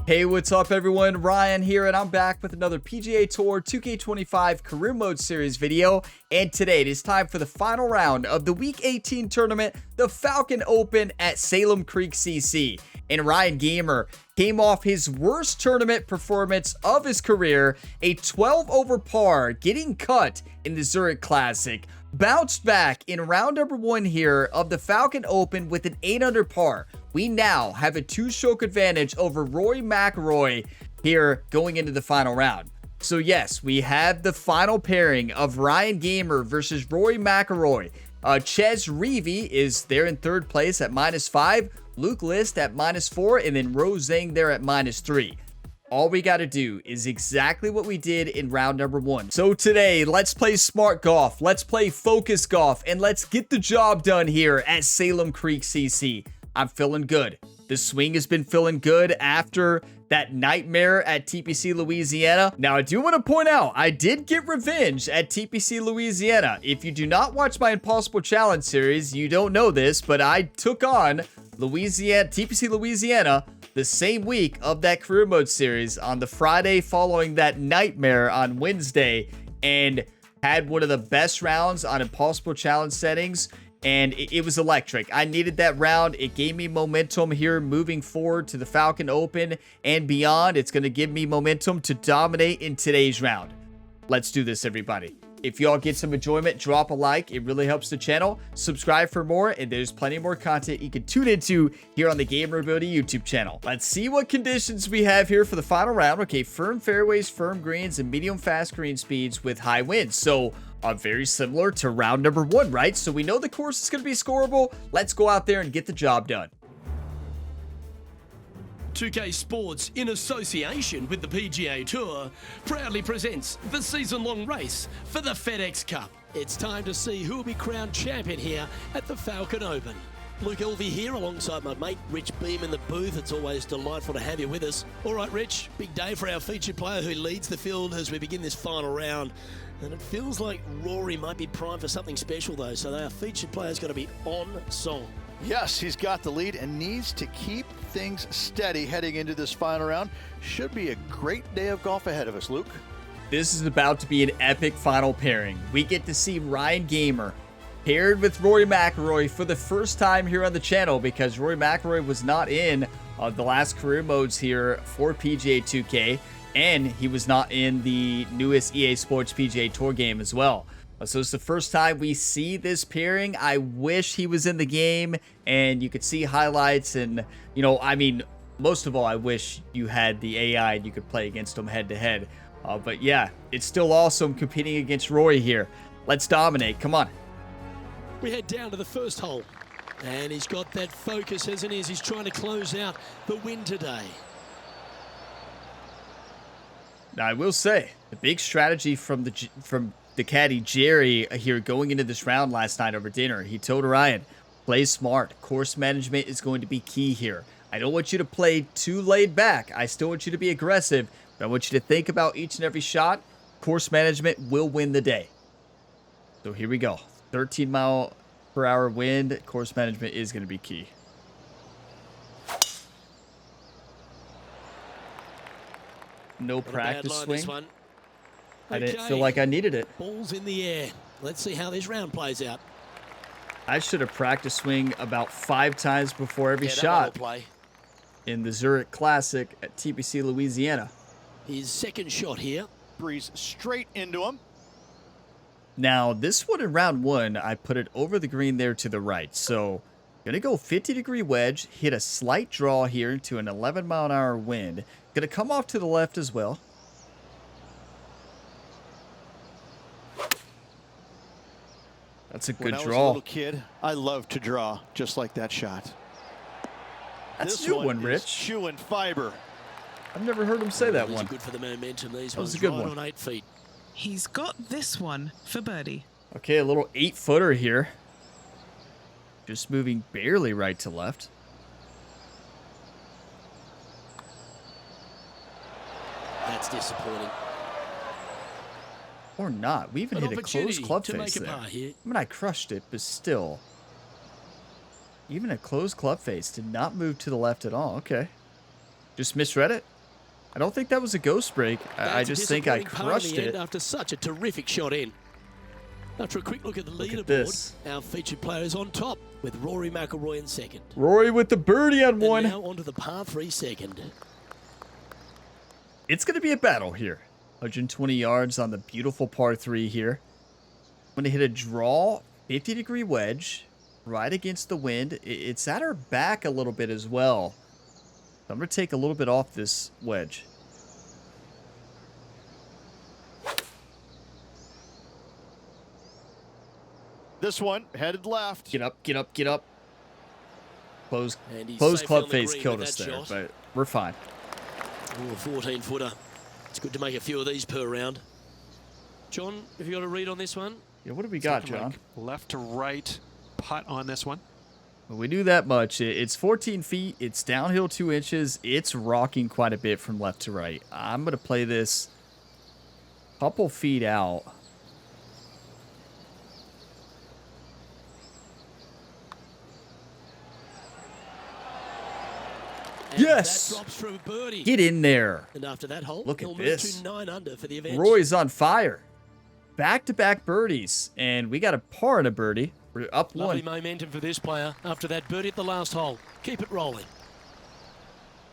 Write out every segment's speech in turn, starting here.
Hey, what's up everyone? Ryan here, and I'm back with another PGA Tour 2K25 Career Mode Series video. And today it is time for the final round of the Week 18 tournament, the Falcon Open at Salem Creek CC. And Ryan Gamer came off his worst tournament performance of his career, a 12 over par, getting cut in the Zurich Classic. Bounced back in round number 1 here of the Falcon Open with an 8 under par. We now have a 2-stroke advantage over Rory McIlroy here going into the final round. So yes, we have the final pairing of Ryan Gamer versus Rory McIlroy. Ches Reavie is there in third place at -5, Luke List at -4, and then Rose Zhang there at -3. All we got to do is exactly what we did in round number 1. So today, let's play smart golf, let's play focus golf, and let's get the job done here at Salem Creek CC. I'm feeling good. The swing has been feeling good after that nightmare at TPC Louisiana. Now, I do want to point out, I did get revenge at TPC Louisiana. If you do not watch my Impossible Challenge series, you don't know this, but I took on TPC Louisiana the same week of that Career Mode series on the Friday following that nightmare on Wednesday, and had one of the best rounds on Impossible Challenge settings. And it was electric. I needed that round. It gave me momentum here moving forward to the Falcon Open and beyond. It's going to give me momentum to dominate in today's round. Let's do this, everybody. If y'all get some enjoyment, drop a like. It really helps the channel. Subscribe for more, and there's plenty more content you can tune into here on the Gamer Ability YouTube channel. Let's see what conditions we have here for the final round. Okay, firm fairways, firm greens, and medium fast green speeds with high winds. So very similar to round number 1, right? So we know the course is going to be scoreable. Let's go out there and get the job done. 2K Sports, in association with the PGA Tour, proudly presents the season-long race for the FedEx Cup. It's time to see who will be crowned champion here at the Falcon Open. Luke Elvey here alongside my mate Rich Beam in the booth. It's always delightful to have you with us. All right, Rich, big day for our featured player who leads the field as we begin this final round. And it feels like Rory might be primed for something special though, so our featured player's got to be on song. Yes, he's got the lead and needs to keep things steady heading into this final round. Should be a great day of golf ahead of us, Luke. This is about to be an epic final pairing. We get to see Ryan Gamer paired with Rory McIlroy for the first time here on the channel, because Rory McIlroy was not in the last career modes here for PGA 2K, and he was not in the newest EA Sports PGA Tour game as well. So it's the first time we see this pairing. I wish he was in the game and you could see highlights, and I mean, most of all, I wish you had the AI and you could play against him head to head. But yeah, it's still awesome competing against Rory here. Let's dominate. Come on. We head down to the first hole, and he's got that focus, hasn't he, as he's trying to close out the win today. Now, I will say, the big strategy from the caddy Jerry here going into this round last night over dinner, he told Ryan, play smart. Course management is going to be key here. I don't want you to play too laid back. I still want you to be aggressive, but I want you to think about each and every shot. Course management will win the day. So here we go. 13-mile-per-hour wind. Course management is going to be key. No practice swing. Okay. I didn't feel like I needed it. Balls in the air. Let's see how this round plays out. I should have practiced swing about 5 times before every shot in the Zurich Classic at TPC Louisiana. His second shot here. Breeze straight into him. Now, this one in round 1, I put it over the green there to the right. So, gonna go 50-degree wedge, hit a slight draw here to an 11-mile-an-hour wind. Gonna come off to the left as well. That's a good draw. When I was a little kid, I loved to draw just like that shot. That's a new one, Rich. Chewing fiber. I've never heard him say that one. Good for the momentum. These that was a good one. On 8 feet. He's got this one for birdie. Okay, a little 8-footer here. Just moving barely right to left. That's disappointing. Or not. We even hit a closed club face there. I mean, I crushed it, but still. Even a closed club face did not move to the left at all. Okay. Just misread it. I don't think that was a ghost break. I That's a just think I disappointing part in crushed the end it. after such a terrific shot in. After a quick look at the Look at leaderboard, this. our featured player is on top with Rory McIlroy in second. Rory with the birdie on And one. now onto the par 3 second. It's going to be a battle here. 120 yards on the beautiful par 3 here. I'm going to hit a draw, 50-degree wedge, right against the wind. It's at her back a little bit as well. I'm going to take a little bit off this wedge. This one headed left. Get up, get up, get up. Close And he's club safely on the face green killed with us that there, shot. but we're fine. Oh, a 14-footer. It's good to make a few of these per round. John, have you got a read on this one? Yeah, what do we got, Something John? like left to right putt on this one. Well, we knew that much. It's 14 feet. It's downhill 2 inches. It's rocking quite a bit from left to right. I'm going to play this a couple feet out. And Yes! That drops for a birdie. Get in there. And after that hole, Look at he'll this. move to 9 under for the event. Roy's on fire. Back-to-back birdies. And we got a par and a birdie. We're up Lovely one. momentum for this player after that birdie at the last hole. Keep it rolling.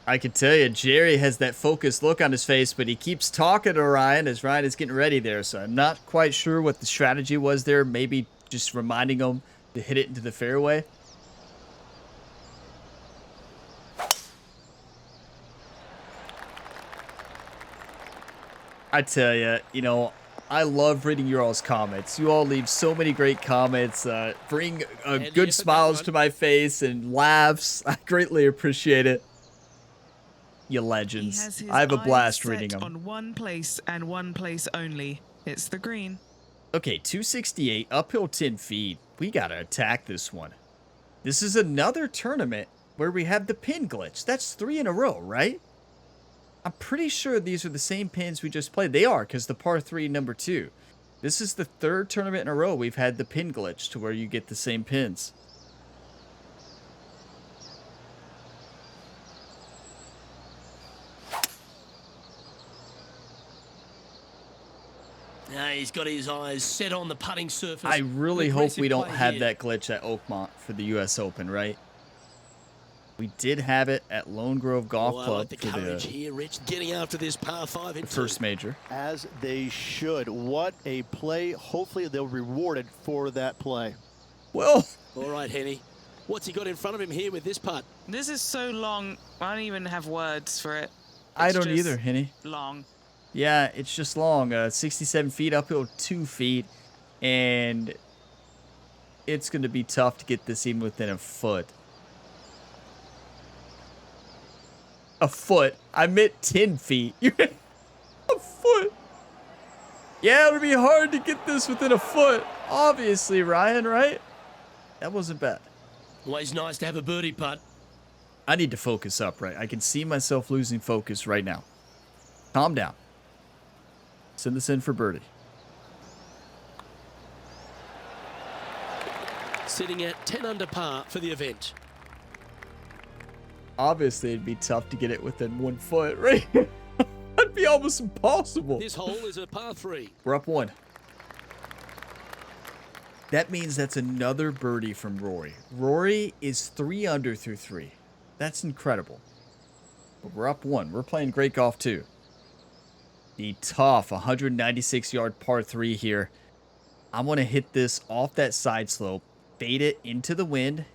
I can tell you, Jerry has that focused look on his face, but he keeps talking to Ryan as Ryan is getting ready there. So I'm not quite sure what the strategy was there. Maybe just reminding him to hit it into the fairway. I tell you, I love reading your all's comments. You all leave so many great comments, bring And good yeah, smiles but that to my face and laughs. I greatly appreciate it. You He legends. has his I have a eyes blast set reading them. on one place and one place only. It's the green. Okay, 268, uphill 10 feet. We got to attack this one. This is another tournament where we have the pin glitch. That's 3 in a row, right? I'm pretty sure these are the same pins we just played. They are, because the par 3 number 2. This is the 3rd tournament in a row we've had the pin glitch to where you get the same pins. Now he's got his eyes set on the putting surface. I really hope Aggressive we don't play have here. that glitch at Oakmont for the U.S. Open, right? We did have it at Lone Grove Golf Oh, I Club like the for courage the here, Rich, getting after this par 5 in first two. major. As they should. What a play. Hopefully they'll be rewarded for that play. Well, All right, Henny. What's he got in front of him here with this putt? This is so long, I don't even have words for it. I It's don't just either, Henny. Long. Yeah, it's just long. 67 feet uphill, 2 feet. And it's going to be tough to get this even within a foot. A foot? I meant 10 feet. A foot. Yeah, it'll be hard to get this within a foot. Obviously, Ryan, right? That wasn't bad. Always nice to have a birdie putt. I need to focus up, right? I can see myself losing focus right now. Calm down. Send this in for birdie. Sitting at 10 under par for the event. Obviously, it'd be tough to get it within 1 foot, right? That'd be almost impossible. This hole is a par 3. We're up 1. That means that's another birdie from Rory. Rory is 3 under through 3. That's incredible. But we're up 1. We're playing great golf too. The tough 196-yard par 3 here. I'm going to hit this off that side slope, fade it into the wind.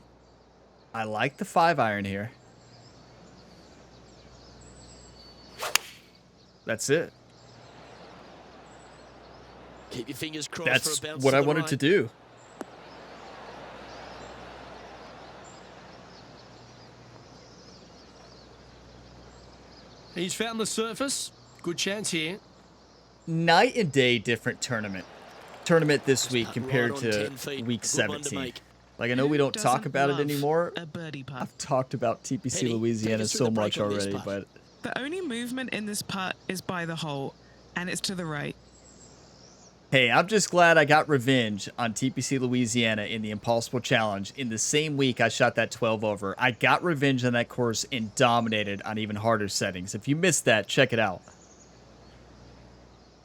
I like the 5-iron here. That's it. Keep your fingers crossed That's for a bounce what to I the wanted right. to do. He's found the surface. Good chance here. Night and day different tournament this week putt compared right on to 10 feet. week A good one to 17. make. Like, I know we don't talk Doesn't about it love anymore. A birdie putt. I've talked about TPC Penny, Louisiana take us through so the break much on this already, putt. but The only movement in this putt is by the hole, and it's to the right. Hey, I'm just glad I got revenge on TPC Louisiana in the Impossible Challenge in the same week I shot that 12 over. I got revenge on that course and dominated on even harder settings. If you missed that, check it out.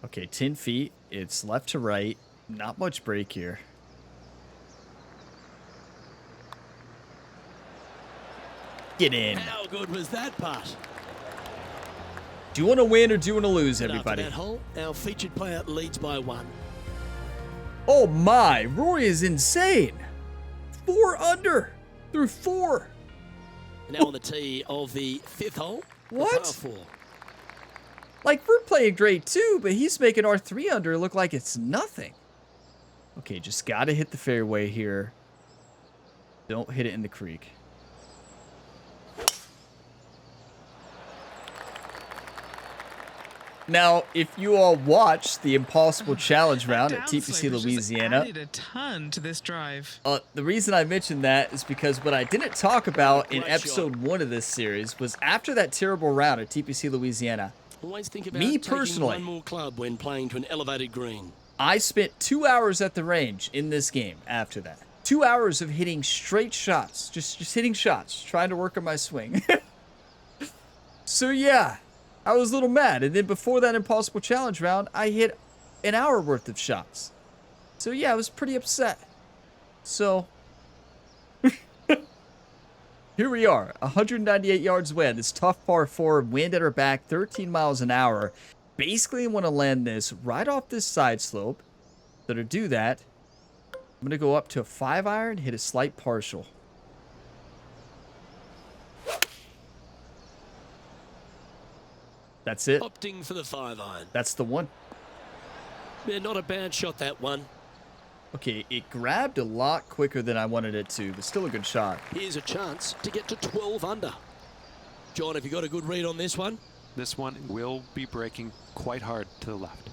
Okay, 10 feet. It's left to right. Not much break here. Get in. How good was that putt? Do you want to win or do you want to lose, And everybody? after that hole, our featured player leads by 1. Oh my, Rory is insane. 4 under through 4. Now on the tee of the 5th hole. the What? par 4. Like, we're playing great too, but he's making our 3 under look like it's nothing. Okay, just gotta hit the fairway here. Don't hit it in the creek. Now, if you all watched the Impossible Challenge round at TPC Louisiana, added a ton to this drive. the reason I mentioned that is because what I didn't talk about in Great episode 1 of this series was after that terrible round at TPC Louisiana, Always think about Me taking personally. one more club when playing to an elevated green. I spent 2 hours at the range in this game after that. 2 hours of hitting straight shots. Just hitting shots. Trying to work on my swing. So yeah, I was a little mad. And then before that Impossible Challenge round, I hit an hour worth of shots. So yeah, I was pretty upset. So here we are, 198 yards away. This tough par 4, wind at our back, 13 miles an hour. Basically, I want to land this right off this side slope. So to do that, I'm going to go up to a 5-iron, hit a slight partial. That's it. Opting for the 5-iron. That's the one. Yeah, not a bad shot, that one. Okay, it grabbed a lot quicker than I wanted it to, but still a good shot. Here's a chance to get to 12 under. John, have you got a good read on this one? This one will be breaking quite hard to the left.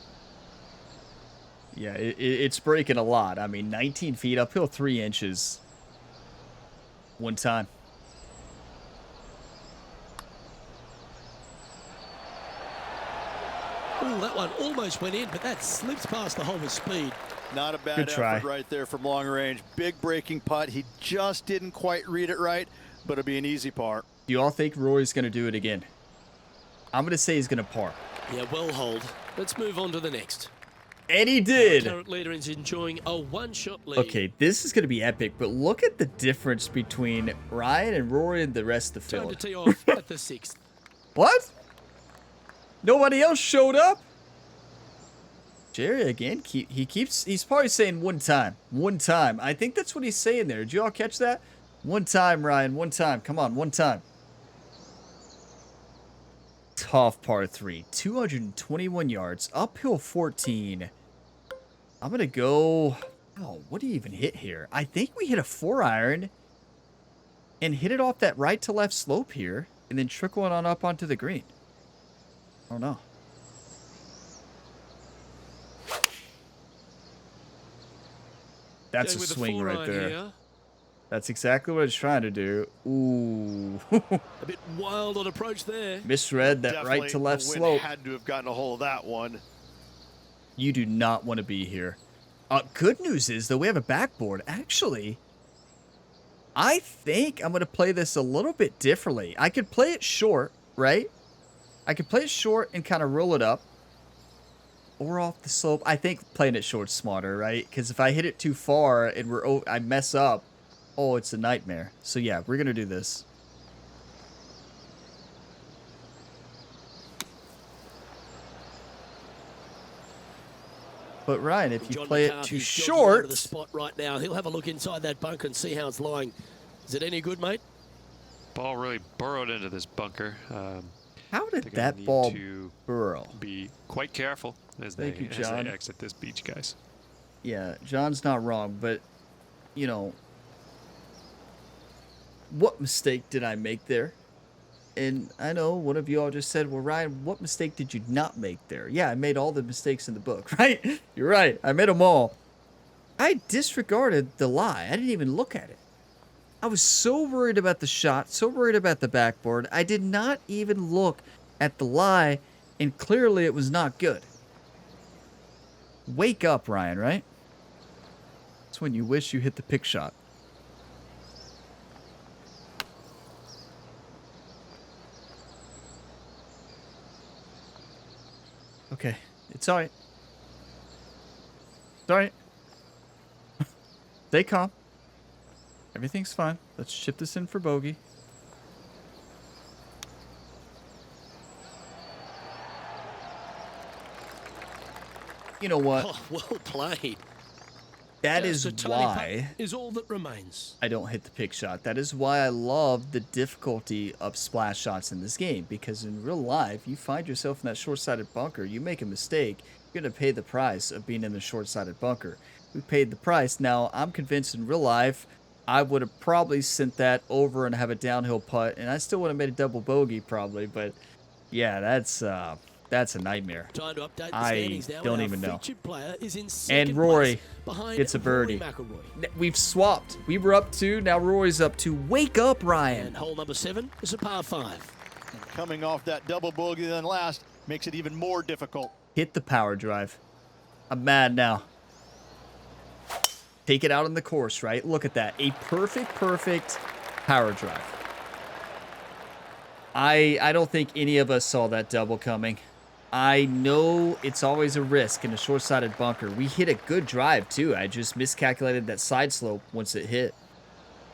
Yeah, it's breaking a lot. I mean, 19 feet, uphill 3 inches. One time. Oh, that one almost went in, but that slipped past the hole with speed. Not a bad Good try. effort right there from long range. Big breaking putt. He just didn't quite read it right, but it'll be an easy par. Do you all think Rory's going to do it again? I'm going to say he's going to par. Yeah, well hold. Let's move on to the next. And he did! Current leader is enjoying a one-shot lead. Okay, this is going to be epic, but look at the difference between Ryan and Rory and the rest of the Time to field. tee off at the 6th. What? Nobody else showed up? Jerry again, he's probably saying one time. One time. I think that's what he's saying there. Did you all catch that? One time, Ryan, one time. Come on, one time. Tough par 3, 221 yards, uphill 14. I'm going to go, oh, what do you even hit here? I think we hit a 4-iron and hit it off that right to left slope here and then trickle it on up onto the green. I don't know. That's a Going with the swing right 4-iron there. here. That's exactly what it's trying to do. Ooh. A bit wild on approach there. Misread that right to left the wind slope. had to have gotten a hold of that one. You do not want to be here. Good news is, though, we have a backboard. Actually, I think I'm going to play this a little bit differently. I could play it short, right? I could play it short and kind of roll it up. Or off the slope. I think playing it short's smarter, right? Because if I hit it too far and I mess up, oh, it's a nightmare. So yeah, we're going to do this. But Ryan, if you John play it too McCarthy's jogging over short, the spot right now. He'll have a look inside that bunker and see how it's lying. Is it any good, mate? Ball really burrowed into this bunker. how did They're gonna that need ball to burrow? be quite careful as Thank you, as John. they exit this beach, guys. Yeah, John's not wrong, but, you know, what mistake did I make there? And I know one of you all just said, well, Ryan, what mistake did you not make there? Yeah, I made all the mistakes in the book, right? You're right. I made them all. I disregarded the lie. I didn't even look at it. I was so worried about the shot, so worried about the backboard. I did not even look at the lie, and clearly it was not good. Wake up, Ryan, right? That's when you wish you hit the pick shot. Okay, it's all right. It's all right. Stay calm. Everything's fine. Let's chip this in for bogey. You know what? Oh, well played. That Just is a tiny why putt is all that remains. I don't hit the pick shot. That is why I love the difficulty of splash shots in this game. Because in real life, you find yourself in that short-sided bunker, you make a mistake, you're going to pay the price of being in the short-sided bunker. We paid the price. Now, I'm convinced in real life, I would have probably sent that over and have a downhill putt, and I still would have made a double bogey probably. But yeah, that's a nightmare. Time to update the I standings now, don't and our even know. featured player is in And second Rory place behind gets a birdie. Rory McIlroy. We've swapped. We were up 2, now Rory's up 2. Wake up, Ryan. And hole number 7 is a par 5. And coming off that double bogey then last makes it even more difficult. Hit the power drive. I'm mad now. Take it out on the course, right? Look at that. A perfect power drive. I don't think any of us saw that double coming. I know it's always a risk in a short-sided bunker. We hit a good drive, too. I just miscalculated that side slope once it hit.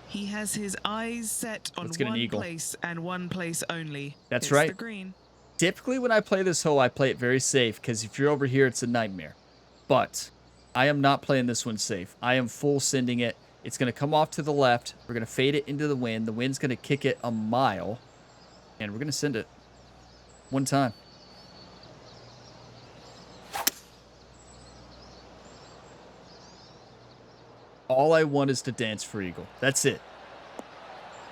He has his eyes set on Let's get an one eagle. place and one place only. That's It's right. the green. Typically, when I play this hole, I play it very safe, because if you're over here, it's a nightmare. But I am not playing this one safe. I am full sending it. It's going to come off to the left. We're going to fade it into the wind. The wind's going to kick it a mile. And we're going to send it one time. All I want is to dance for eagle. That's it.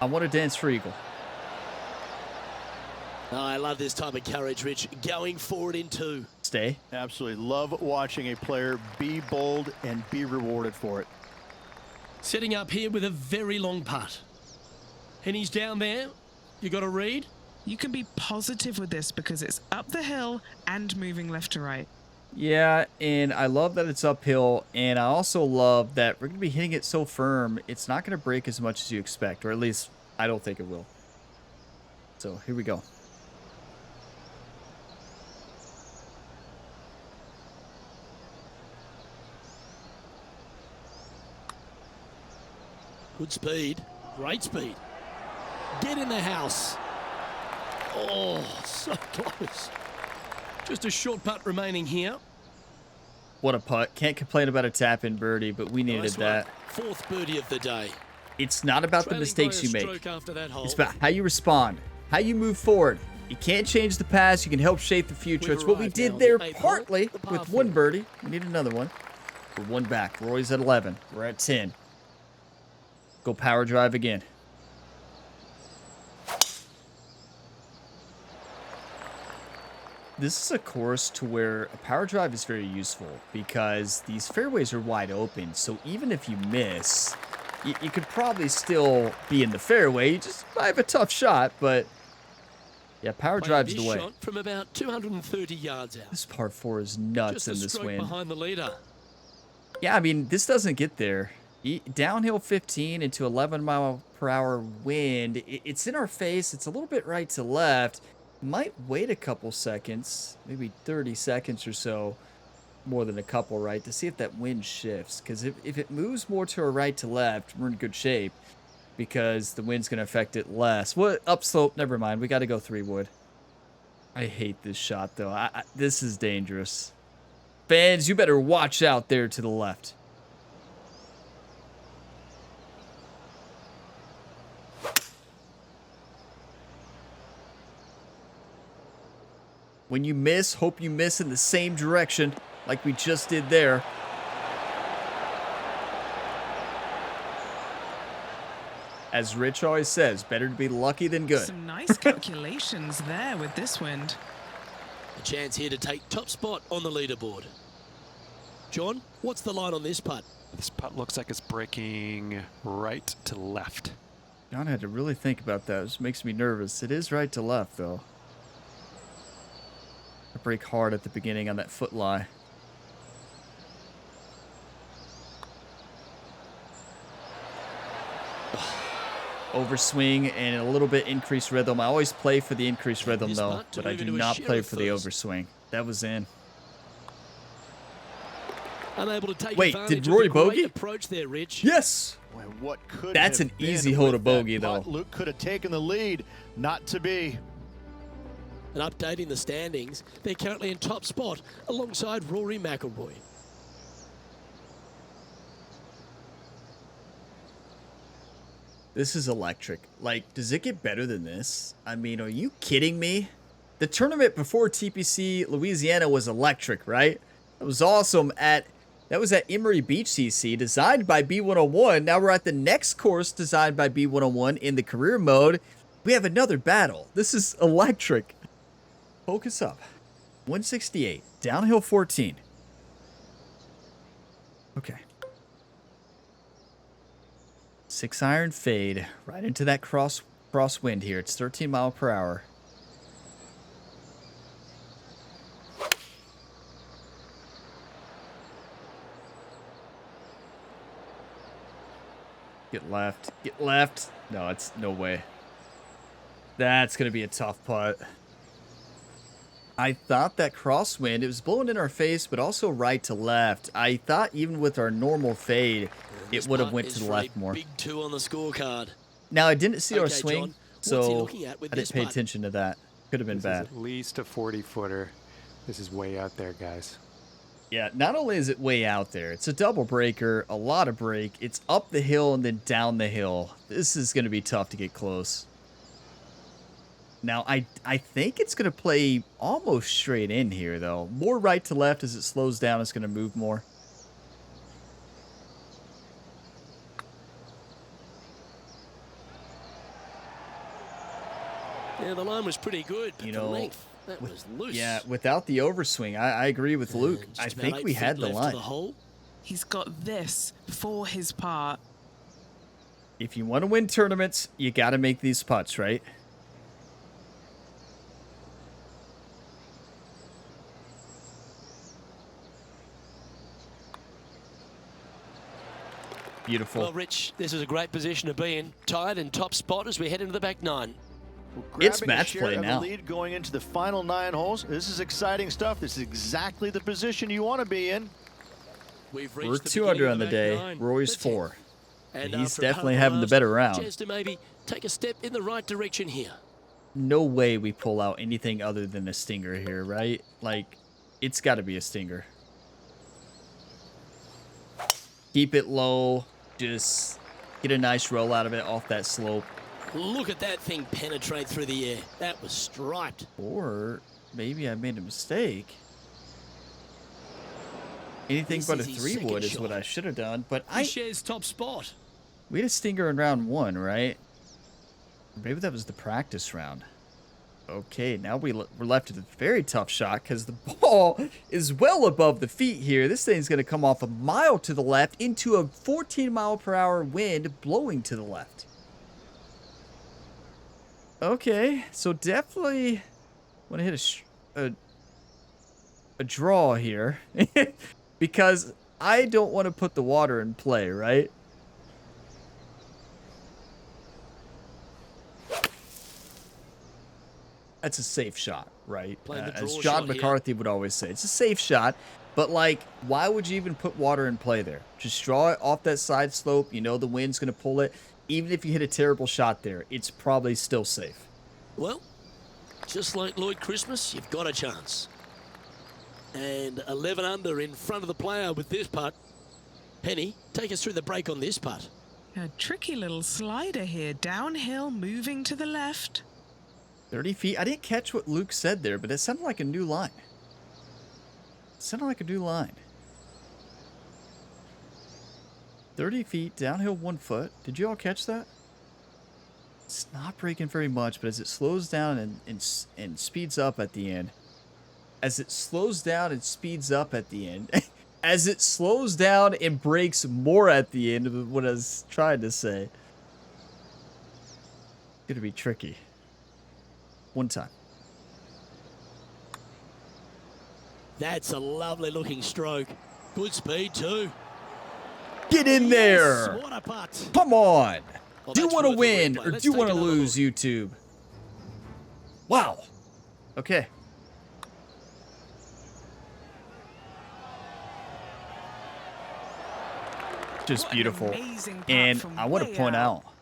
I want to dance for eagle. Oh, I love this type of courage, Rich. Going forward in 2. Stay. Absolutely love watching a player be bold and be rewarded for it. Setting up here with a very long putt. And he's down there. You got a read? You can be positive with this because it's up the hill and moving left to right. Yeah, and I love that it's uphill, and I also love that we're going to be hitting it so firm, it's not going to break as much as you expect, or at least I don't think it will. So here we go. Good speed. Great speed. Get in the house. Oh, so close. Just a short putt remaining here. What a putt. Can't complain about a tap-in birdie, but we needed Nice that. one. 4th birdie of the day. It's not about the Trailing mistakes by a you make. stroke after that hole. It's about how you respond, how you move forward. You can't change the past. You can help shape the future. We've It's what we arrived did now there on the 8th hole, partly the par with one 4. birdie. We need another one. We're one back. Roy's at 11. We're at 10. Go power drive again. This is a course to where a power drive is very useful because these fairways are wide open. So even if you miss, you could probably still be in the fairway. You just might have a tough shot, but yeah, power Played drive's this the way. shot from about 230 yards out. This par 4 is nuts Just in a this stroke wind. behind the leader. Yeah, I mean, this doesn't get there. Downhill 15 into 11-mile-per-hour wind. It's in our face. It's a little bit right to left. Might wait a couple seconds, maybe 30 seconds or so, more than a couple, right, to see if that wind shifts. Because if it moves more to a right to left, we're in good shape because the wind's going to affect it less. What? Upslope, never mind. We got to go 3-wood. I hate this shot, though. This is dangerous. Fans, you better watch out there to the left. When you miss, hope you miss in the same direction like we just did there. As Rich always says, better to be lucky than good. Some nice calculations there with this wind. A chance here to take top spot on the leaderboard. John, what's the line on this putt? This putt looks like it's breaking right to left. John had to really think about that. This makes me nervous. It is right to left, though. I break hard at the beginning on that foot lie. overswing and a little bit increased rhythm. I always play for the increased rhythm, though, but I do not play for the overswing. That was in. Unable to take Wait, advantage did Rory of the great bogey? approach there, Rich. Yes! Well, what could That's have an been easy hole to with that bogey, though. putt? Luke could have taken the lead. Not to be. And updating the standings, they're currently in top spot alongside Rory McIlroy. This is electric. Like, does it get better than this? I mean, are you kidding me? The tournament before TPC Louisiana was electric, right? It was awesome that was at Emory Beach CC, designed by B101. Now we're at the next course designed by B101 in the career mode. We have another battle. This is electric. Focus up. 168, downhill 14. Okay. 6-iron fade right into that crosswind here. It's 13 mile per hour. Get left. Get left. No, it's no way. That's going to be a tough putt. I thought that crosswind, it was blowing in our face, but also right to left. I thought even with our normal fade, it would have went to the left more. Big 2 on the scorecard. Now, I didn't see our Okay, swing, John, what's he so looking at with I this didn't pay putt? attention to that. Could have been This bad. is at least a 40-footer. This is way out there, guys. Yeah, not only is it way out there, it's a double breaker, a lot of break. It's up the hill and then down the hill. This is going to be tough to get close. Now, I think it's going to play almost straight in here, though. More right to left as it slows down. It's going to move more. Yeah, the line was pretty good, but You the know, length, that was loose. Yeah, without the overswing, I agree with Luke. And just I about think 8 we feet had the left to line. the hole. He's got this for his part. If you want to win tournaments, you got to make these putts, right? Beautiful. Well, Rich, this is a great position to be in. Tied and top spot as we head into the back 9. Well, It's grabbing a match share play of the now. lead going into the final 9 holes. This is exciting stuff. This is exactly the position you want to be in. We've We're reached the 2 under beginning on of the back day. 9. Rory's That's it. 4. And He's after definitely a having the last, better round. Chance to maybe take a step in the right direction here. No way we pull out anything other than a stinger here, right? Like, it's got to be a stinger. Keep it low. Just get a nice roll out of it off that slope. Look at that thing penetrate through the air. That was striped. Or maybe I made a mistake. Anything This but a is his 3 wood second is what shot. I should have done. But He shares top spot. we had a stinger in round 1, right? Maybe that was the practice round. Okay, now we're left with a very tough shot because the ball is well above the feet here. This thing's going to come off a mile to the left into a 14 mile per hour wind blowing to the left. Okay, so definitely want to hit a draw here because I don't want to put the water in play, right? That's a safe shot, right? Playing the As draw John shot here. McCarthy would always say, it's a safe shot. But, like, why would you even put water in play there? Just draw it off that side slope. You know the wind's going to pull it. Even if you hit a terrible shot there, it's probably still safe. Well, just like Lloyd Christmas, you've got a chance. And 11 under in front of the player with this putt. Penny, take us through the break on this putt. A tricky little slider here. Downhill, moving to the left. 30 feet. I didn't catch what Luke said there, but it sounded like a new line. It sounded like a new line. 30 feet, downhill 1 foot. Did you all catch that? It's not breaking very much, but as it slows down and speeds up at the end, as it slows down and speeds up at the end, as it slows down and breaks more at the end of what I was trying to say, it's gonna be tricky. One time. That's a lovely looking stroke. Good speed too. Get in there! What a putt. Come on! Well, Do you that's want to worth a win replay. or Let's do you take want to another lose, look. YouTube? Wow. Okay. Just What an beautiful. amazing putt And from I want to way point out. out,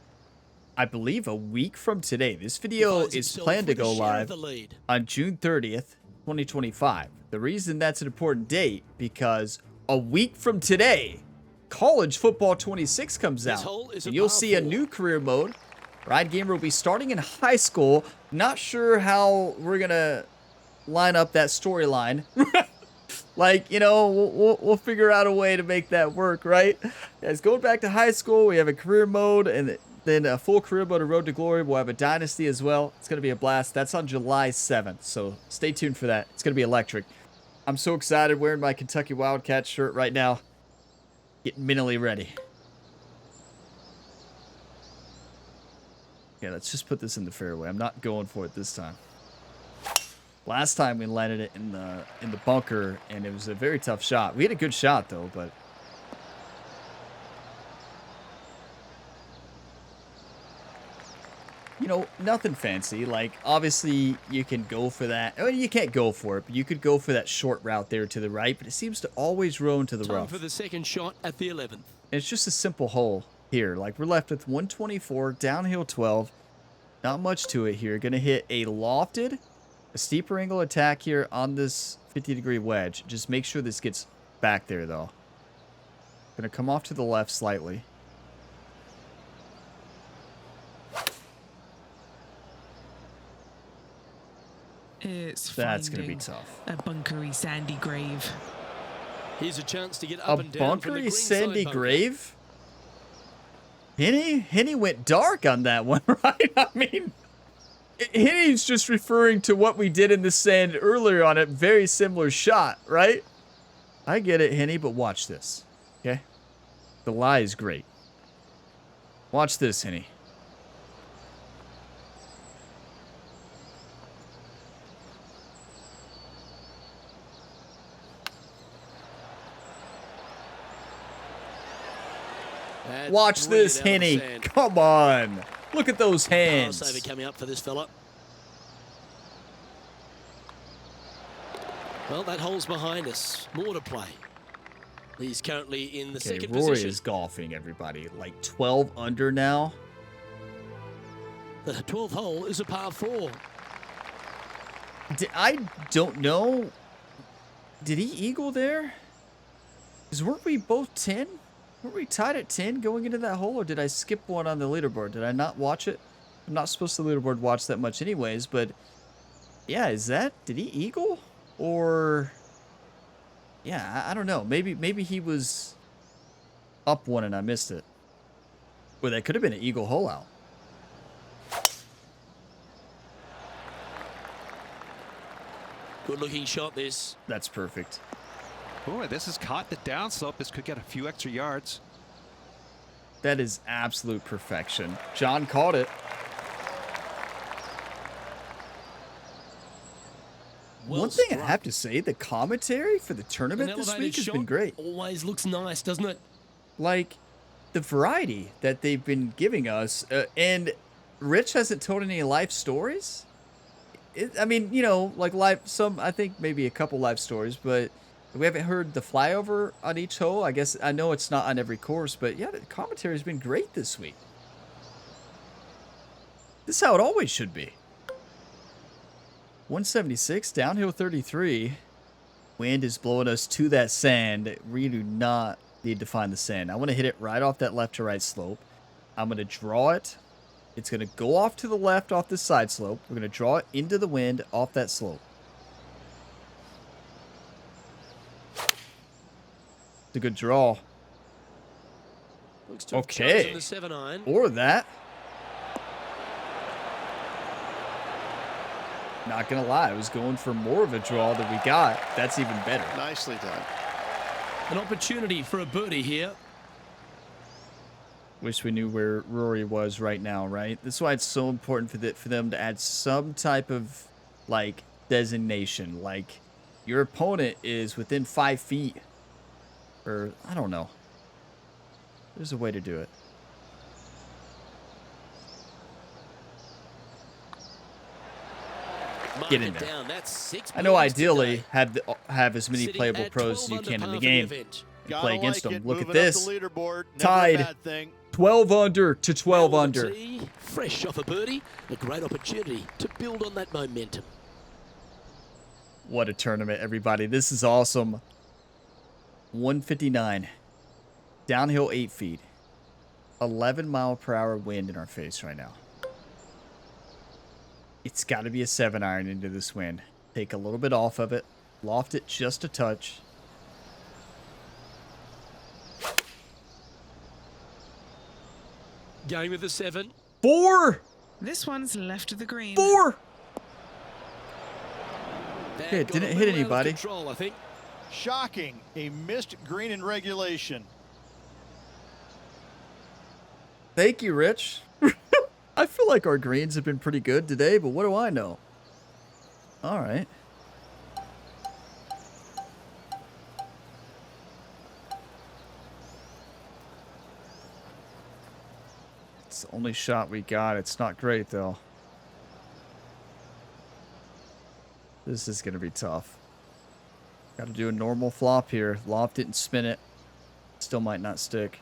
I believe a week from today, this He video finds is himself planned to with a go share of live the lead. on June 30th, 2025. The reason that's an important date, because a week from today, College Football 26 comes This out. hole is a And you'll par see a 4. new career mode. Ride Gamer will be starting in high school. Not sure how we're going to line up that storyline. Like, you know, we'll figure out a way to make that work, right? Guys, going back to high school, we have a career mode and then a full career mode of Road to Glory. We'll have a Dynasty as well. It's going to be a blast. That's on July 7th, so stay tuned for that. It's going to be electric. I'm so excited wearing my Kentucky Wildcats shirt right now. Getting mentally ready. Okay, let's just put this in the fairway. I'm not going for it this time. Last time we landed it in the bunker, and it was a very tough shot. We had a good shot though, but you know, nothing fancy. Like obviously you can go for that. I mean, you can't go for it, but you could go for that short route there to the right. But it seems to always roll into the Time rough. for the second shot at the 11th. And it's just a simple hole here. Like we're left with 124 downhill 12. Not much to it here. Gonna hit a lofted. A steeper angle attack here on this 50-degree wedge. Just make sure this gets back there, though. Gonna come off to the left slightly. That's gonna be finding tough. a bunkery sandy grave. Here's a chance to get A up and down from the bunkery green sandy side bunker. grave? Henny went dark on that one, right? I mean, Henny's just referring to what we did in the sand earlier on a very similar shot, right? I get it, Henny, but watch this, okay? The lie is great. Watch this, Henny. That's Watch brilliant this, out of the Henny. sand. Come on. Look at those Power hands. saver coming up for this fella. Well, that hole's behind us. More to play. He's currently in the Okay, second Rory position. is golfing, everybody. Like 12 under now. The 12th hole is a par 4. I don't know. Did he eagle there? Because weren't we both 10? Weren't we tied at 10 going into that hole? Or did I skip one on the leaderboard? Did I not watch it? I'm not supposed to leaderboard watch that much anyways, but... Yeah, did he eagle? Or... Yeah, I don't know. Maybe he was up one and I missed it. Or that could have been an eagle hole out. Good looking shot this. That's perfect. Oh, this is caught the downslope. This could get a few extra yards. That is absolute perfection. John caught it. Well One thing I struck. have to say, the commentary for the An tournament this elevated week has shot been great. Always looks nice, doesn't it? Like, the variety that they've been giving us. And Rich hasn't told any life stories. I mean, you know, like I think maybe a couple life stories, but we haven't heard the flyover on each hole. I guess, I know it's not on every course, but yeah, the commentary has been great this week. This is how it always should be. 176, downhill 33. Wind is blowing us to that sand. We do not need to find the sand. I want to hit it right off that left to right slope. I'm going to draw it. It's going to go off to the left off this side slope. We're going to draw it into the wind off that slope. It's a good draw. Looks to have Okay. chosen the 7-iron. Or that. Not going to lie. I was going for more of a draw than we got. That's even better. Nicely done. An opportunity for a birdie here. Wish we knew where Rory was right now, right? That's why it's so important for them to add some type of, like, designation. Like, your opponent is within 5 feet. Or, I don't know. There's a way to do it. Get in there. I know ideally have as many playable pros as you can in the game. You play against them. Look at this. Tied 12 under to 12 under. Fresh off a birdie, a great opportunity to build on that momentum. What a tournament, everybody. This is awesome. 159. Downhill 8 feet. 11-mile-per-hour wind in our face right now. It's got to be a 7-iron into this wind. Take a little bit off of it. Loft it just a touch. Going with the 7. 4! This one's left of the green. 4! Okay, it didn't hit anybody. Control, I think. Shocking. A missed green in regulation. Thank you, Rich. I feel like our greens have been pretty good today, but what do I know? All right. It's the only shot we got. It's not great, though. This is going to be tough. Got to do a normal flop here. Loft it and spin it. Still might not stick.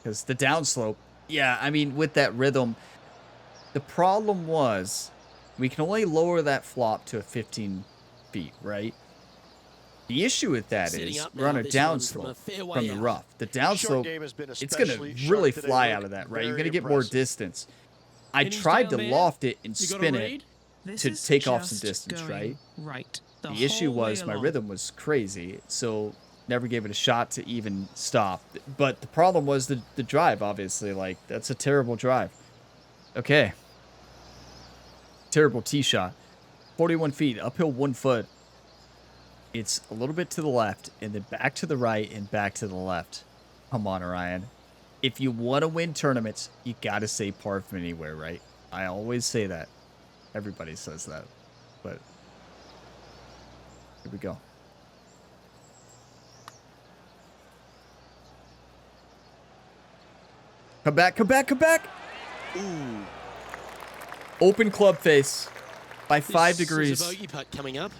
Because the downslope, yeah, I mean, with that rhythm, the problem was we can only lower that flop to a 15 feet, right? The issue with that is we're on a downslope from the rough. The downslope, it's going to really fly out of that, right? You're going to get more distance. I tried to loft it and spin it to take off some distance, right? The issue was my rhythm was crazy, so never gave it a shot to even stop. But the problem was the drive, obviously. Like, that's a terrible drive. Okay. Terrible tee shot. 41 feet, uphill 1 foot. It's a little bit to the left, and then back to the right, and back to the left. Come on, Orion. If you want to win tournaments, you got to say par from anywhere, right? I always say that. Everybody says that. But here we go. Come back, come back, come back! Ooh. Open club face by 5 degrees. This is a bogey putt coming up.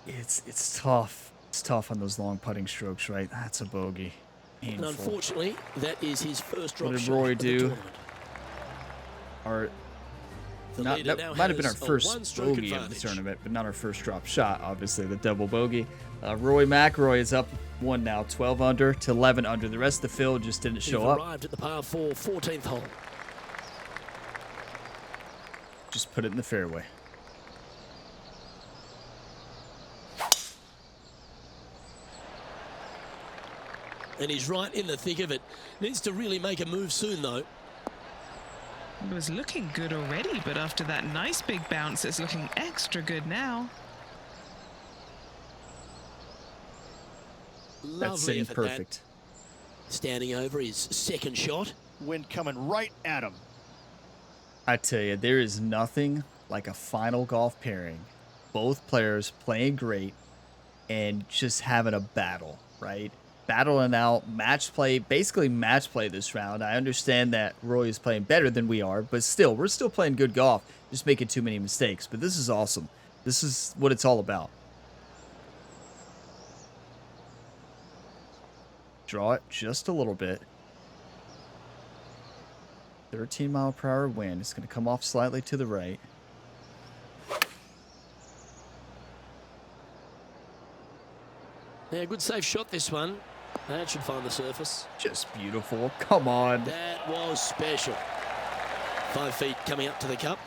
It's tough. It's tough on those long putting strokes, right? That's a bogey. Painful. And unfortunately, that is his first drop what did shot Roy of the do? tournament. That might have been our first bogey of the tournament, but not our first drop shot, obviously, the double bogey. Roy McIlroy is up 1 now, 12 under to 11 under. The rest of the field just didn't show up. Arrived at the par 4, 14th hole. Just put it in the fairway. And he's right in the thick of it. Needs to really make a move soon, though. It was looking good already, but after that nice big bounce, it's looking extra good now. That's sitting perfect. Standing over his second shot. Wind coming right at him. I tell you, there is nothing like a final golf pairing. Both players playing great and just having a battle, right? Battling out, match play, basically match play this round. I understand that Roy is playing better than we are, but still, we're still playing good golf, just making too many mistakes. But this is awesome. This is what it's all about. Draw it just a little bit. 13-mile-per-hour wind. It's going to come off slightly to the right. Yeah, good safe shot this one. That should find the surface. Just beautiful. Come on. That was special. 5 feet coming up to the cup.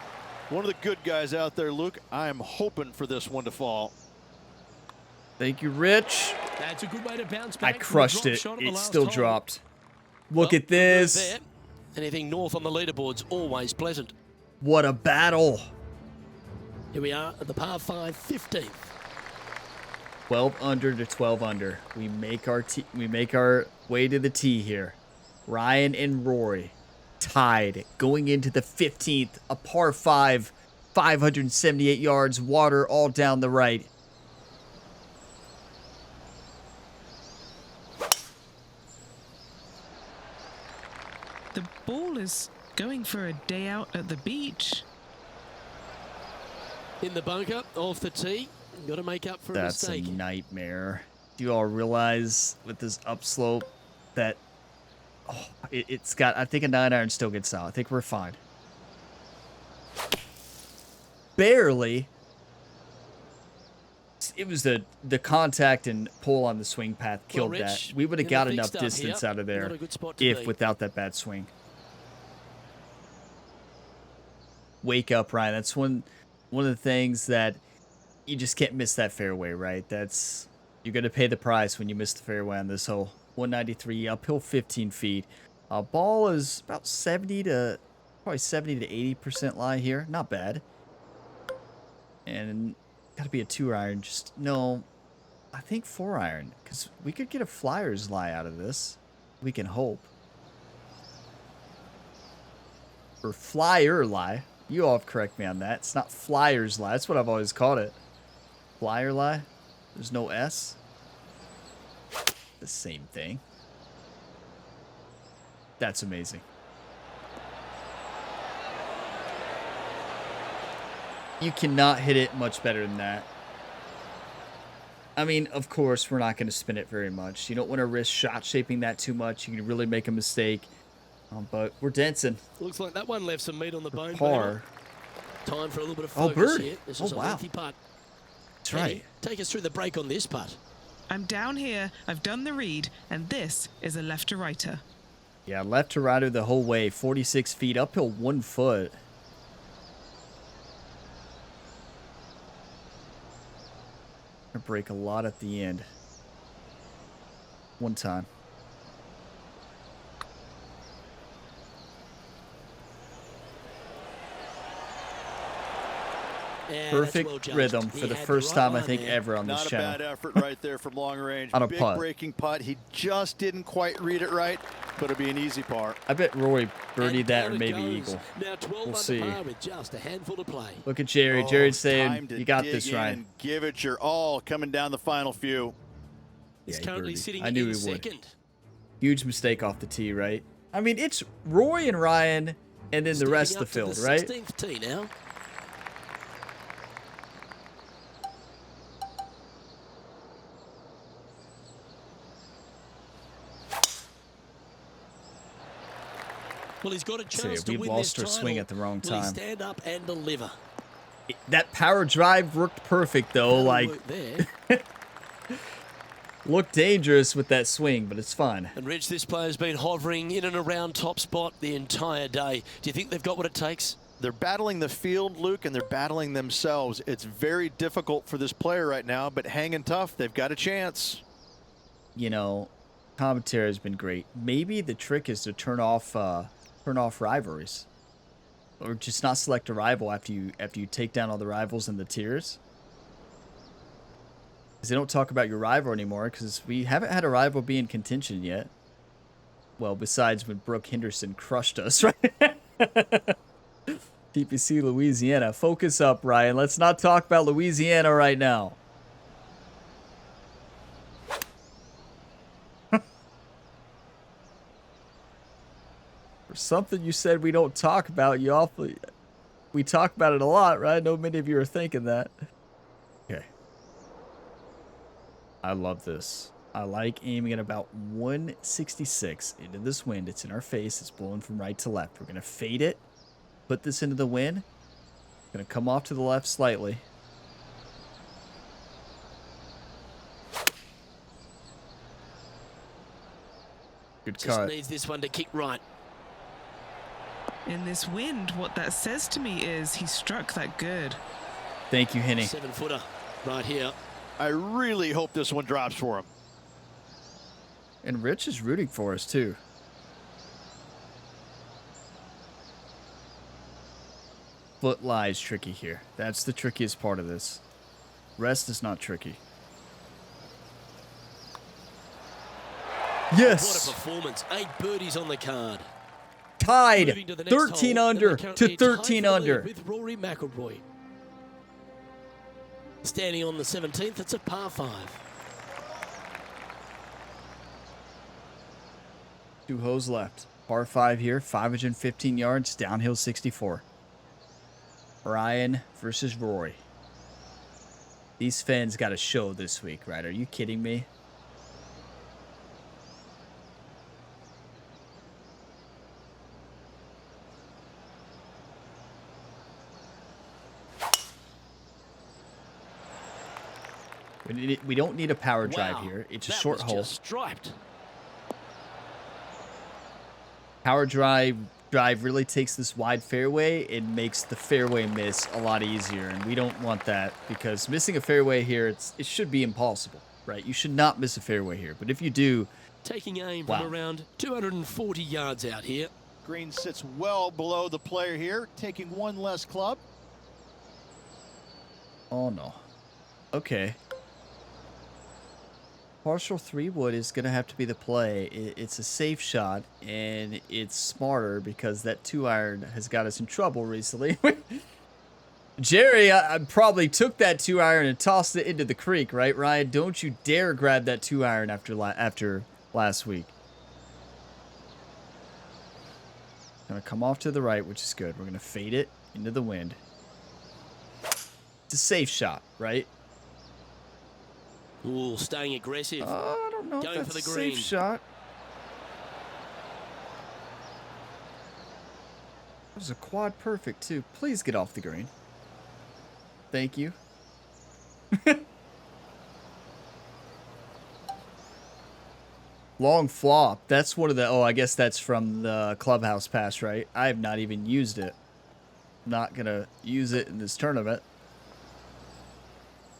One of the good guys out there, Luke. I am hoping for this one to fall. Thank you, Rich. That's a good way to bounce back. I crushed it. It still dropped. Look at this. Anything north on the leaderboard's always pleasant. What a battle. Here we are at the par 5, 15th. 12 under to 12 under. We make our way to the tee here. Ryan and Rory tied going into the 15th, a par 5, 578 yards, water all down the right. The ball is Going for a day out at the beach. In the bunker, off the tee. Got to make up for a mistake. That's a nightmare. Do you all realize with this upslope that it's got, I think a 9-iron still gets out. I think we're fine. Barely. It was the contact and pull on the swing path killed that. We would have got enough distance out of there if without that bad swing. Wake up, Ryan. That's one of the things that you just can't miss that fairway, right? You're going to pay the price when you miss the fairway on this hole. 193 uphill 15 feet. Ball is about 70 to 80% lie here. Not bad. And got to be a 2-iron. I think 4-iron, because we could get a flyer's lie out of this. We can hope. Or flyer lie. You all have correct me on that. It's not flyer's lie. That's what I've always called it. Flyer lie. There's no S. The same thing. That's amazing. You cannot hit it much better than that. I mean, of course, we're not going to spin it very much. You don't want to risk shot shaping that too much. You can really make a mistake. But we're dancing. Looks like that one left some meat on the bone. Par. Time for a little bit of focus bird. here. This is a lengthy putt. That's right. Take us through the break on this putt. I'm down here, I've done the read, and this is a left to righter. Yeah, left to righter the whole way. 46 feet, uphill 1 foot. Gonna break a lot at the end. One time. Yeah, Perfect well rhythm for the first time, I think, ever on this Not a channel. bad effort right there from long range. On a Big putt. breaking putt. He just didn't quite read it right, but it'll be an easy par. I bet Rory birdied that or down it maybe goes. eagle. Now 12 We'll under see. par with just a handful to play. Look at Jerry. Oh, Jerry's time saying, to you got dig this, in Ryan. and give it your all coming down the final few. He's he currently birdied. sitting I knew in he would. second. Huge mistake off the tee, right? I mean, it's Rory and Ryan and then the rest of the field, right? 16th tee now. Well, he's got a chance to we win lost this our title. swing at the wrong Will he time. stand up and deliver? That power drive worked perfect, though. That'll Like, work there. looked dangerous with that swing, but it's fine. And Rich, this player's been hovering in and around top spot the entire day. Do you think they've got what it takes? They're battling the field, Luke, and they're battling themselves. It's very difficult for this player right now, but hanging tough. They've got a chance. You know, commentary has been great. Maybe the trick is to turn off rivalries, or just not select a rival after you take down all the rivals in the tiers. Because they don't talk about your rival anymore, because we haven't had a rival be in contention yet. Well, besides when Brooke Henderson crushed us, right? TPC Louisiana. Focus up, Ryan. Let's not talk about Louisiana right now. For something you said we don't talk about, we talk about it a lot, right? I know many of you are thinking that. Okay. I love this. I like aiming at about 166 into this wind. It's in our face. It's blowing from right to left. We're going to fade it. Put this into the wind. Going to come off to the left slightly. Good Just cut. needs this one to kick right. In this wind, what that says to me is he struck that good. Thank you, Henny. 7-footer right here. I really hope this one drops for him. And Rich is rooting for us, too. Foot lie is tricky here. That's the trickiest part of this. Rest is not tricky. What a Yes! performance. 8 birdies on the card. Tied! Moving to the next 13 hole, under and they're currently to tied 13 for the lead under. with Rory McIlroy. Standing on the 17th, it's a par 5. 2 holes left. Par 5 here, 515 yards, downhill 64. Ryan versus Roy. These fans got a show this week, right? Are you kidding me? We don't need a power drive here. It's a short hole. Striped. Power drive really takes this wide fairway. It makes the fairway miss a lot easier, and we don't want that because missing a fairway here, it should be impossible, right? You should not miss a fairway here, but if you do, Taking aim from around 240 yards out here. Green sits well below the player here, taking one less club. Oh no. Okay. Partial 3-wood is going to have to be the play. It's a safe shot, and it's smarter because that 2-iron has got us in trouble recently. Jerry, I probably took that 2-iron and tossed it into the creek, right, Ryan? Don't you dare grab that 2-iron after last week. Going to come off to the right, which is good. We're going to fade it into the wind. It's a safe shot, right? Ooh, staying aggressive. I don't know Going if for that's the a green. safe shot. That was a quad perfect, too. Please get off the green. Thank you. Long flop. That's one of the... Oh, I guess that's from the clubhouse pass, right? I have not even used it. Not going to use it in this tournament.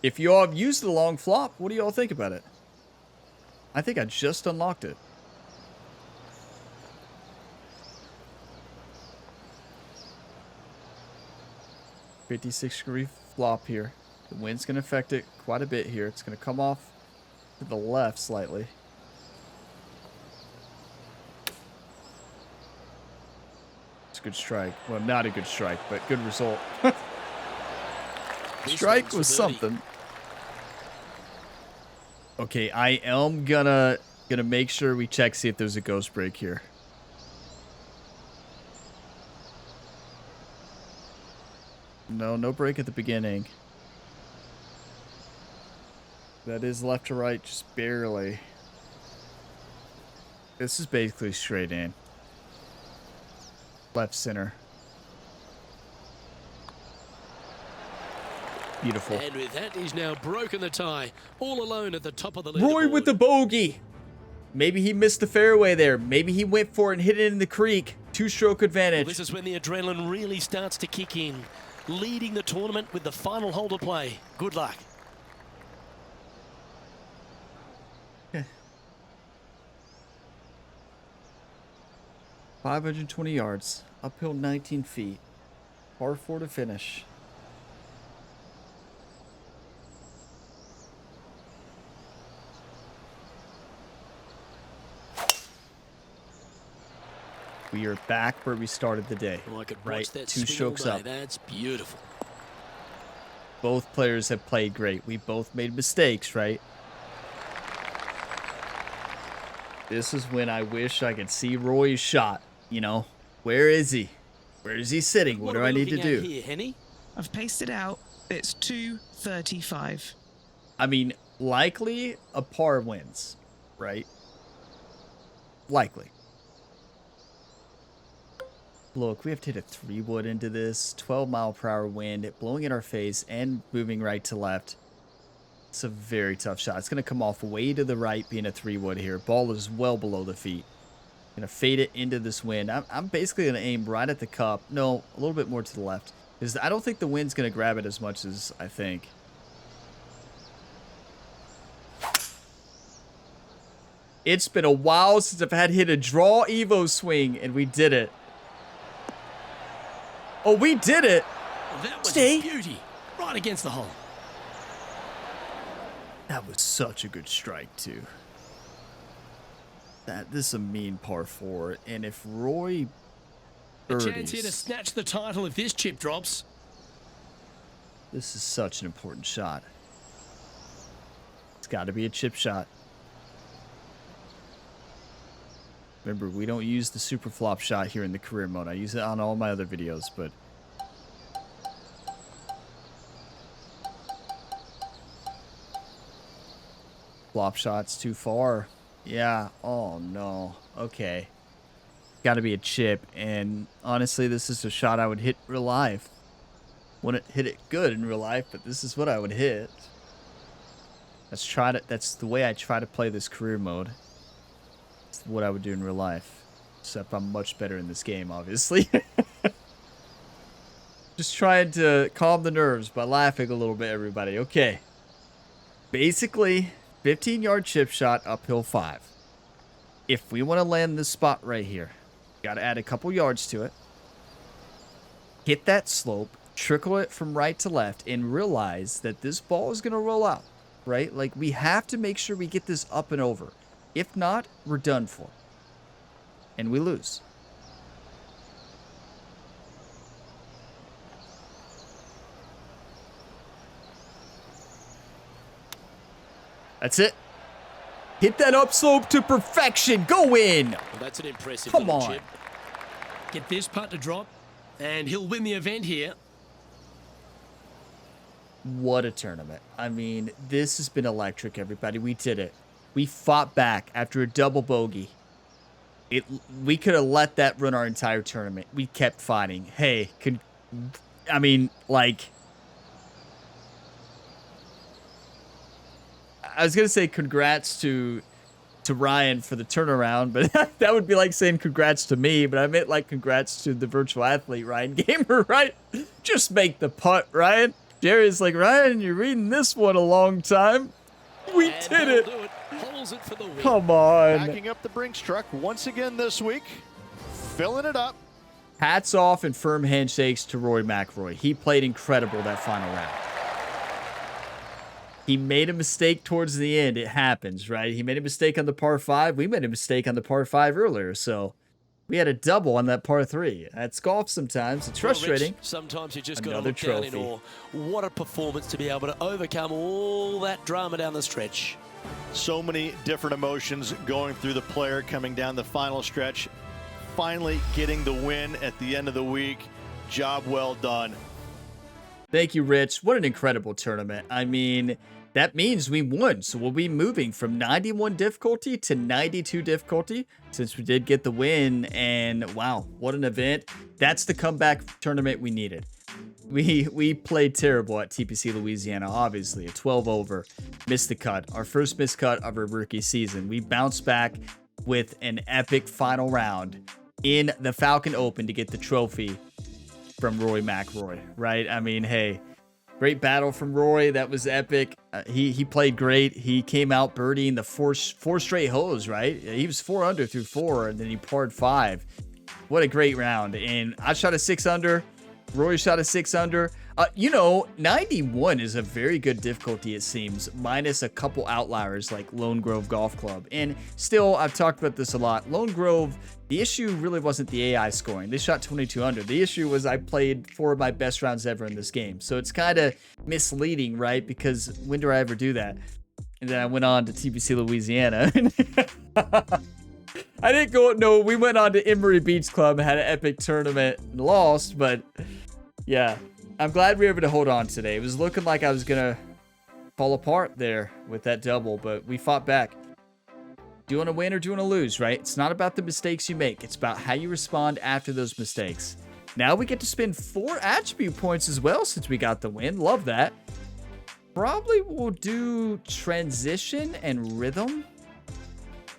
If you all have used the long flop, what do you all think about it? I think I just unlocked it. $56-degree flop here. The wind's going to affect it quite a bit here. It's going to come off to the left slightly. It's a good strike. Well, not a good strike, but good result. Strike was something. Okay, I am gonna make sure we check, see if there's a ghost break here. No break at the beginning. That is left to right, just barely. This is basically straight in. Left center. Beautiful. And with that, he's now broken the tie, all alone at the top of the leaderboard. Roy with the bogey. Maybe he missed the fairway there. Maybe he went for it and hit it in the creek. 2-stroke advantage. Well, this is when the adrenaline really starts to kick in. Leading the tournament with the final hole to play. Good luck. Okay. 520 yards. Uphill 19 feet. Par 4 to finish. We are back where we started the day. Well, I could watch right? that 2 swing strokes all day. up. That's beautiful. Both players have played great. We both made mistakes, right? This is when I wish I could see Roy's shot. You know, where is he? Where is he sitting? What do I need to do? Here, Henny? I've pasted out. It's 235. I mean, likely a par wins, right? Likely. Look, we have to hit a 3-wood into this. 12-mile-per-hour wind, blowing in our face and moving right to left. It's a very tough shot. It's going to come off way to the right, being a 3-wood here. Ball is well below the feet. Going to fade it into this wind. I'm basically going to aim right at the cup. No, a little bit more to the left. Because I don't think the wind's going to grab it as much as I think. It's been a while since I've had hit a draw Evo swing, and we did it. Oh, we did it. Well, that was Stay. a beauty. Right against the hole. That was such a good strike, too. This is a mean par 4. And if Roy A birdies, chance here to snatch the title if this chip drops. this is such an important shot. It's got to be a chip shot. Remember, we don't use the super flop shot here in the career mode. I use it on all my other videos, but... Flop shot's too far. Yeah. Oh, no. Okay. Got to be a chip. And honestly, this is a shot I would hit real life. Wouldn't hit it good in real life, but this is what I would hit. That's the way I try to play this career mode. It's what I would do in real life. Except I'm much better in this game, obviously. Just trying to calm the nerves by laughing a little bit, everybody. Okay. Basically, 15-yard chip shot, uphill 5. If we want to land this spot right here, got to add a couple yards to it. Hit that slope, trickle it from right to left, and realize that this ball is going to roll out, right? Like, we have to make sure we get this up and over. If not, we're done for. And we lose. That's it. Hit that upslope to perfection. Go in. Well, that's an impressive Come little on. chip. Get this putt to drop, and he'll win the event here. What a tournament. I mean, this has been electric, everybody. We did it. We fought back after a double bogey. We could have let that run our entire tournament. We kept fighting. Hey, I mean, like... I was going to say congrats to Ryan for the turnaround, but that would be like saying congrats to me, but I meant like congrats to the virtual athlete, Ryan Gamer, right? Just make the putt, Ryan. Jerry's like, Ryan, you're reading this one a long time. We And did he'll it. do it. Holds it for the win. Come on. Backing up the Brinks truck once again this week. Filling it up. Hats off and firm handshakes to Rory McIlroy. He played incredible that final round. He made a mistake towards the end. It happens, right? He made a mistake on the par 5. We made a mistake on the par 5 earlier, so we had a double on that par 3. That's golf sometimes. It's frustrating. Well, Rich, sometimes you just got to Another look down in trophy. awe. What a performance to be able to overcome all that drama down the stretch. So many different emotions going through the player coming down the final stretch. Finally getting the win at the end of the week. Job well done. Thank you, Rich. What an incredible tournament. I mean, that means we won. So we'll be moving from 91 difficulty to 92 difficulty since we did get the win. And wow, what an event. That's the comeback tournament we needed. We played terrible at TPC Louisiana, obviously. A 12 over. Missed the cut. Our first missed cut of our rookie season. We bounced back with an epic final round in the Falcon Open to get the trophy from Rory McIlroy, right? I mean, hey, great battle from Rory. That was epic. He played great. He came out birdieing the four straight holes, right? He was 4 under through 4, and then he parred 5. What a great round. And I shot a 6 under. Rory shot a 6 under. 91 is a very good difficulty, it seems, minus a couple outliers like Lone Grove Golf Club. And still, I've talked about this a lot. Lone Grove, the issue really wasn't the AI scoring. They shot 22 under. The issue was I played 4 of my best rounds ever in this game. So it's kind of misleading, right? Because when do I ever do that? And then I went on to TPC Louisiana. I didn't go, no, we went on to Emory Beach Club, had an epic tournament and lost, but yeah. I'm glad we were able to hold on today. It was looking like I was going to fall apart there with that double, but we fought back. Do you want to win or do you want to lose, right? It's not about the mistakes you make. It's about how you respond after those mistakes. Now we get to spend 4 attribute points as well since we got the win. Love that. Probably we'll do transition and rhythm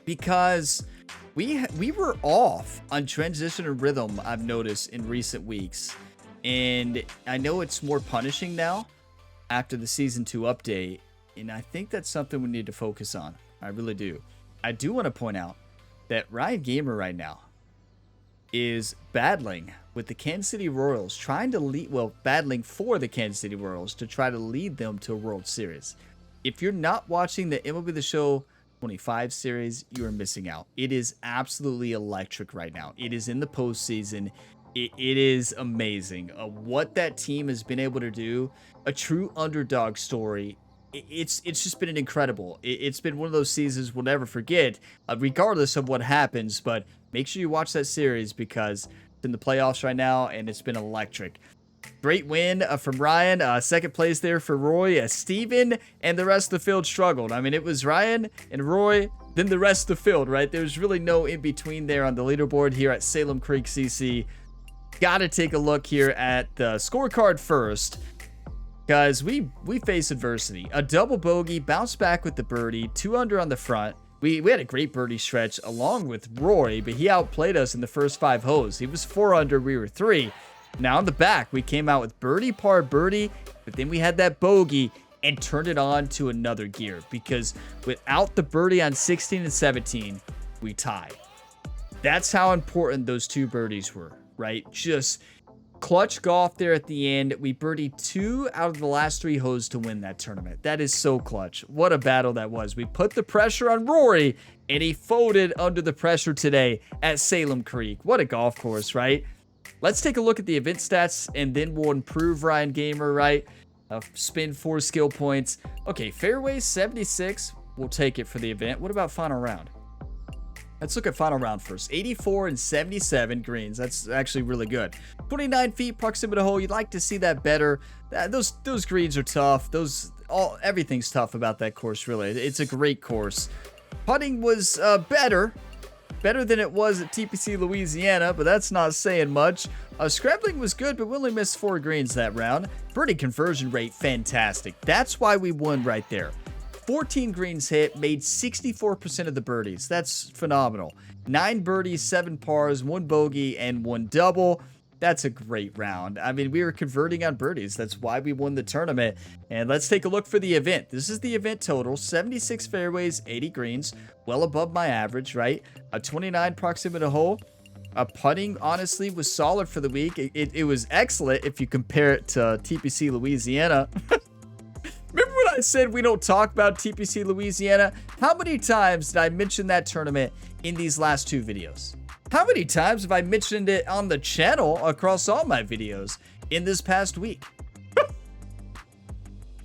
because we were off on transition and rhythm, I've noticed in recent weeks. And I know it's more punishing now after the Season 2 update, and I think that's something we need to focus on. I really do. I do want to point out that Ryan Gamer right now is battling with the Kansas City Royals, battling for the Kansas City Royals to try to lead them to a World Series. If you're not watching the MLB The Show 25 series, you are missing out. It is absolutely electric right now. It is in the postseason. It is amazing what that team has been able to do. A true underdog story it's just been incredible. It's been one of those seasons we'll never forget, regardless of what happens. But make sure you watch that series because it's in the playoffs right now, and it's been electric. Great win from Ryan. Second place there for Roy. Steven and the rest of the field struggled. I mean, it was Ryan and Roy, then the rest of the field, right? There's really no in between there on the leaderboard here at Salem Creek CC. Got to take a look here at the scorecard first. Guys, we face adversity. A double bogey, bounce back with the birdie, 2 under on the front. We had a great birdie stretch along with Roy, but he outplayed us in the first 5 holes. He was 4 under, we were 3. Now on the back, we came out with birdie, par, birdie, but then we had that bogey and turned it on to another gear because without the birdie on 16 and 17, we tied. That's how important those 2 birdies were, right? Just clutch golf there at the end. We birdied 2 out of the last 3 holes to win that tournament. That is so clutch. What a battle that was. We put the pressure on Rory, and he folded under the pressure today at Salem Creek. What a golf course, right? Let's take a look at the event stats, and then we'll improve Ryan Gamer, right? Spin 4 skill points. Okay, fairway 76. We'll take it for the event. What about final round? Let's look at final round first. 84 and 77 greens. That's actually really good. 29 feet proximity hole. You'd like to see that better. Those greens are tough. Everything's tough about that course, really. It's a great course. Putting was better than it was at TPC Louisiana, but that's not saying much. Scrambling was good, but we only missed 4 greens that round. Birdie conversion rate, fantastic. That's why we won right there. 14 greens hit, made 64% of the birdies. That's phenomenal. 9 birdies, 7 pars, 1 bogey, and 1 double. That's a great round. I mean, we were converting on birdies. That's why we won the tournament. And let's take a look for the event. This is the event total. 76 fairways, 80 greens. Well above my average, right? A 29 proximity hole. Putting, honestly, was solid for the week. It was excellent if you compare it to TPC Louisiana. Remember when I said we don't talk about TPC Louisiana? How many times did I mention that tournament in these last 2 videos? How many times have I mentioned it on the channel across all my videos in this past week?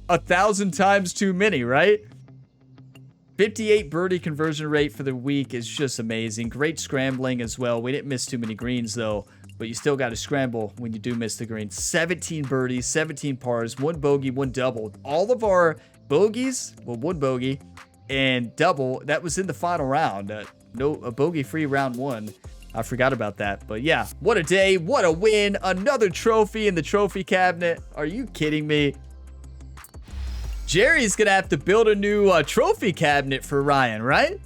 1,000 times too many, right? 58 birdie conversion rate for the week is just amazing. Great scrambling as well. We didn't miss too many greens though, but you still got to scramble when you do miss the green. 17 birdies, 17 pars, 1 bogey, 1 double. All of our bogeys, well, 1 bogey and double, that was in the final round. A bogey-free round 1. I forgot about that, but yeah, what a day, what a win. Another trophy in the trophy cabinet. Are you kidding me? Jerry's gonna have to build a new trophy cabinet for Ryan, right?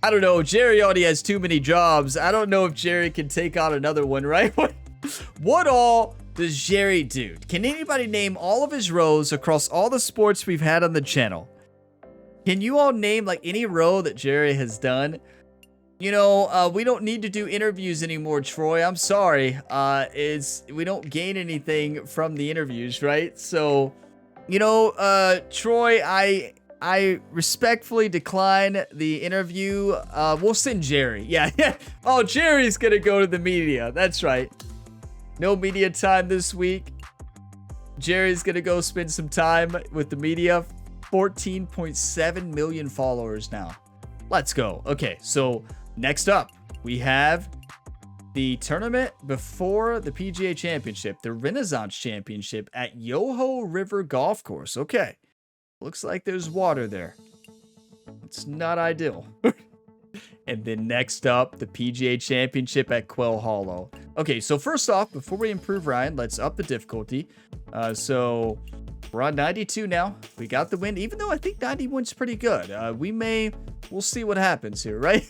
I don't know. Jerry already has too many jobs. I don't know if Jerry can take on another one, right? What all does Jerry do? Can anybody name all of his rows across all the sports we've had on the channel? Can you all name like any row that Jerry has done? You know, we don't need to do interviews anymore, Troy. I'm sorry. We don't gain anything from the interviews, right? So, you know, Troy, I respectfully decline the interview. We'll send Jerry. Yeah. Oh, Jerry's gonna go to the media. That's right. No media time this week. Jerry's gonna go spend some time with the media. 14.7 million followers now. Let's go. Okay, so next up, we have the tournament before the PGA Championship, the Renaissance Championship at Yoho River Golf Course. Okay. Looks like there's water there. It's not ideal. And then next up, the PGA Championship at Quail Hollow. Okay, so first off, before we improve Ryan, let's up the difficulty. So we're on 92 now. We got the win, even though I think 91's pretty good. We'll see what happens here, right?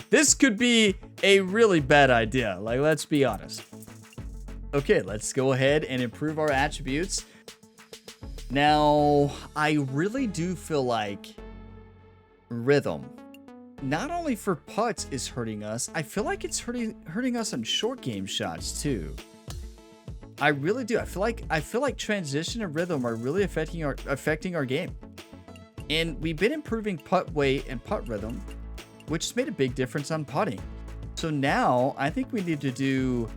This could be a really bad idea. Like, let's be honest. Okay, let's go ahead and improve our attributes. Now, I really do feel like rhythm, not only for putts, is hurting us. I feel like it's hurting us on short game shots too. I really do. I feel like transition and rhythm are really affecting our game. And we've been improving putt weight and putt rhythm, which has made a big difference on putting. So now I think we need to do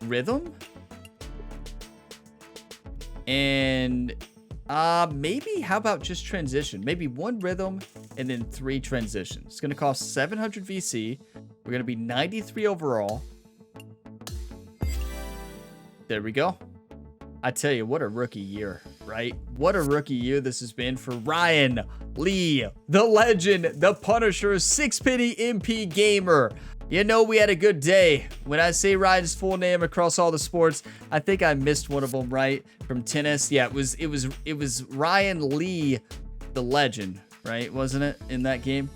rhythm and Maybe, how about just transition? Maybe 1 rhythm and then 3 transitions. It's going to cost 700 VC. We're going to be 93 overall. There we go. I tell you, what a rookie year, right? What a rookie year this has been for Ryan Lee, the legend, the Punisher, 6-penny MP gamer. You know, we had a good day. When I say Ryan's full name across all the sports, I think I missed one of them, right? From tennis. Yeah, it was Ryan Lee, the legend, right? Wasn't it, in that game?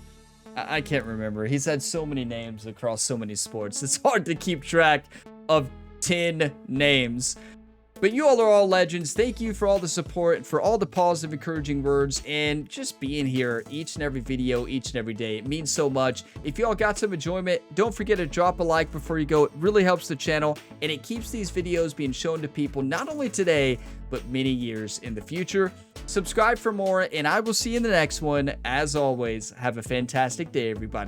I can't remember. He's had so many names across so many sports. It's hard to keep track of 10 names. But you all are all legends. Thank you for all the support, for all the positive, encouraging words, and just being here each and every video, each and every day. It means so much. If you all got some enjoyment, don't forget to drop a like before you go. It really helps the channel, and it keeps these videos being shown to people not only today, but many years in the future. Subscribe for more, and I will see you in the next one. As always, have a fantastic day, everybody.